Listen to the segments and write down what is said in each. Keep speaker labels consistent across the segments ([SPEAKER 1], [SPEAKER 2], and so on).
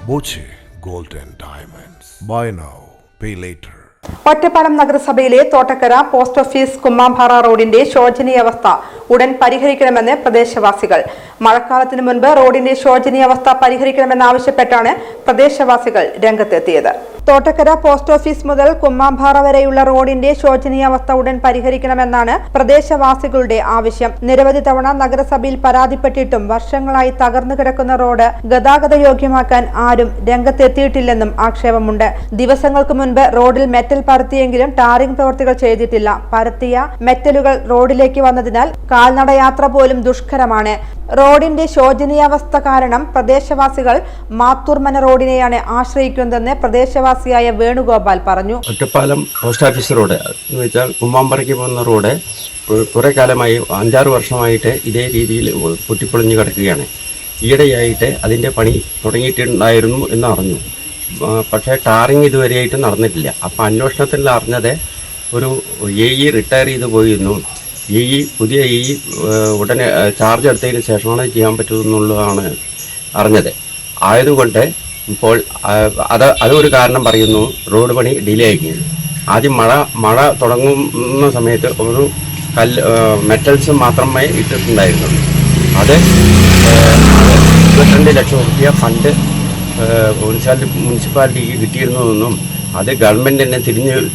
[SPEAKER 1] Boche Gold and Diamonds. Buy now, pay later.
[SPEAKER 2] Ottapalam നഗരസഭയിലെ Thottakkara post office കുമ്മാംപാറ റോഡിന്റെ ശോചനീയാവസ്ഥ ഉടൻ പരിഹരിക്കണമെന്ന് പ്രദേശവാസികൾ. മഴക്കാലത്തിനു മുൻപ് റോഡിന്റെ ശോചനീയാവസ്ഥ പരിഹരിക്കണമെന്നാവശ്യപ്പെട്ടാണ് പ്രദേശവാസികൾ രംഗത്തെത്തിയത്. തോട്ടക്കര പോസ്റ്റ് ഓഫീസ് മുതൽ കുമ്മാംപാറ വരെയുള്ള റോഡിന്റെ ശോചനീയാവസ്ഥ ഉടൻ പരിഹരിക്കണമെന്നാണ് പ്രദേശവാസികളുടെ ആവശ്യം. നിരവധി തവണ നഗരസഭയിൽ പരാതിപ്പെട്ടിട്ടും വർഷങ്ങളായി തകർന്നു കിടക്കുന്ന റോഡ് ഗതാഗത യോഗ്യമാക്കാൻ ആരും രംഗത്തെത്തിയിട്ടില്ലെന്നും ആക്ഷേപമുണ്ട്. ദിവസങ്ങൾക്ക് മുൻപ് റോഡിൽ മെറ്റൽ പരത്തിയെങ്കിലും ടാറിംഗ് പ്രവൃത്തികൾ ചെയ്തിട്ടില്ല. പരത്തിയ മെറ്റലുകൾ റോഡിലേക്ക് വന്നതിനാൽ കാൽനടയാത്ര പോലും ദുഷ്കരമാണ്. റോഡിന്റെ ശോചനീയാവസ്ഥ കാരണം പ്രദേശവാസികൾ മാത്തൂർമന റോഡിനെയാണ് ആശ്രയിക്കുന്നതെന്ന് പ്രദേശവാസിയായ വേണുഗോപാൽ പറഞ്ഞു.
[SPEAKER 3] ഒറ്റപ്പാലം പോസ്റ്റ് ഓഫീസ് റോഡ് എന്ന് വെച്ചാൽ കുമ്മാമ്പറയ്ക്ക് പോകുന്ന റോഡ് കുറെ കാലമായി 5-6 വർഷമായിട്ട് ഇതേ രീതിയിൽ പൊട്ടിപ്പൊളിഞ്ഞ് കിടക്കുകയാണ്. ഈയിടെയായിട്ട് അതിൻ്റെ പണി തുടങ്ങിയിട്ടുണ്ടായിരുന്നു എന്ന് അറിഞ്ഞു. പക്ഷേ ടാറിങ് ഇതുവരെയായിട്ട് നടന്നിട്ടില്ല. അപ്പോൾ അന്വേഷണത്തിൽ അറിഞ്ഞത് ഒരു AE റിട്ടയർ ചെയ്ത് പോയിരുന്നു. പുതിയ ഉടനെ ചാർജ് എടുത്തതിന് ശേഷമാണ് ചെയ്യാൻ പറ്റുമെന്നുള്ളതാണ് അറിഞ്ഞത്. ആയതുകൊണ്ട് ഇപ്പോൾ അതൊരു കാരണം പറയുന്നു, റോഡ് പണി ഡിലേ ആയിരിക്കുന്നു. ആദ്യം മഴ തുടങ്ങുന്ന സമയത്ത് ഒരു മെറ്റൽസ് മാത്രമേ ഇട്ടിട്ടുണ്ടായിരുന്നുള്ളൂ. അത് 22 ലക്ഷം രൂപ ഫണ്ട് മുനിസിപ്പാലിറ്റിക്ക് കിട്ടിയിരുന്നതെന്നും അത് ഗവൺമെന്റ് തന്നെ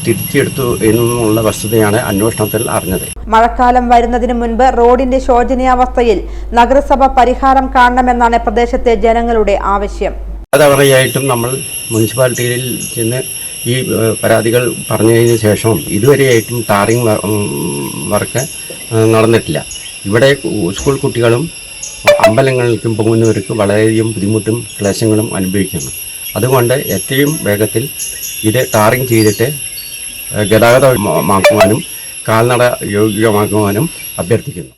[SPEAKER 3] തിരിച്ചെടുത്തു എന്നുള്ള വസ്തുതയാണ് അന്വേഷണത്തിൽ അറിഞ്ഞത്.
[SPEAKER 2] മഴക്കാലം വരുന്നതിന് മുൻപ് റോഡിന്റെ ശോചനീയാവസ്ഥയിൽ നഗരസഭ പരിഹാരം കാണണമെന്നാണ് പ്രദേശത്തെ ജനങ്ങളുടെ ആവശ്യം.
[SPEAKER 3] പലതവണയായിട്ടും നമ്മൾ മുനിസിപ്പാലിറ്റിയിൽ ചെന്ന് ഈ പരാതികൾ പറഞ്ഞതിന് ശേഷം ഇതുവരെയായിട്ടും ടാറിംഗ് വർക്ക് നടന്നിട്ടില്ല. ഇവിടെ സ്കൂൾ കുട്ടികളും അമ്പലങ്ങളിലേക്കും പോകുന്നവർക്ക് വളരെയധികം ബുദ്ധിമുട്ടും ക്ലേശങ്ങളും അനുഭവിക്കുന്നു. അതുകൊണ്ട് എത്രയും വേഗത്തിൽ ഇത് ടാറിംഗ് ചെയ്തിട്ട് ഗതാഗതമാക്കുവാനും കാൽനട യോഗ്യമാക്കുവാനും അഭ്യർത്ഥിക്കുന്നു.